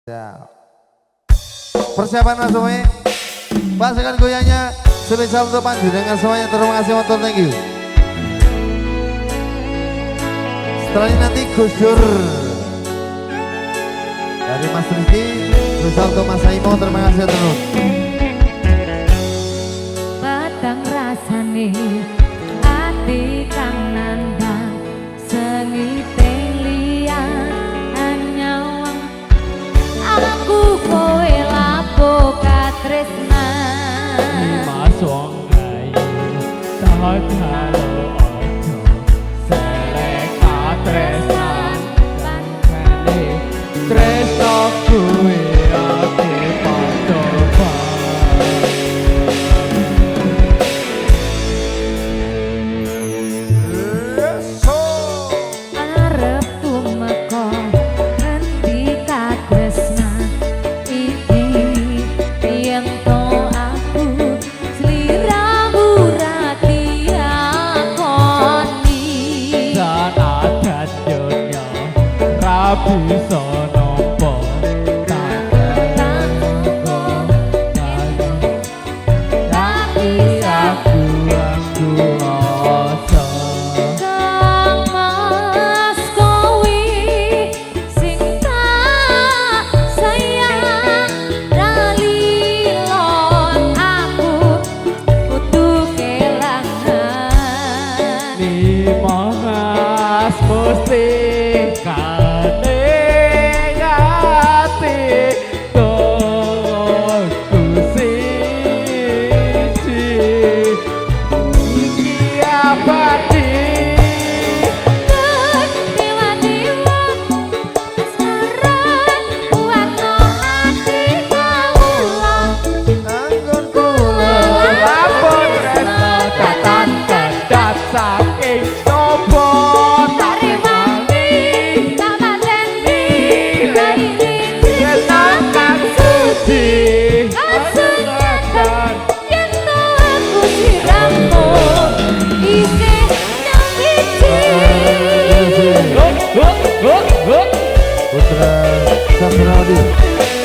Ya. Persiapan mas semuanya. Pastikan goyangnya spesial untuk panjenengan semuanya. Terima kasih motor, thank you. Setelah ini nanti Gus Dur dari Mas Rizky, spesial untuk Mas Saimo. Terima kasih terus. Batang rasane ati kang nandang sengiteng liyan nyawang aku kowe lapo katresnan Mas wong ayu sadalo ojo selek katresnan kane tresno kuwi ati padha bisa nopo tapi aku rasa Kang Mas kowe sing tak sayang ralilon aku kudu kelangan Mas mesti Putra Sastradi.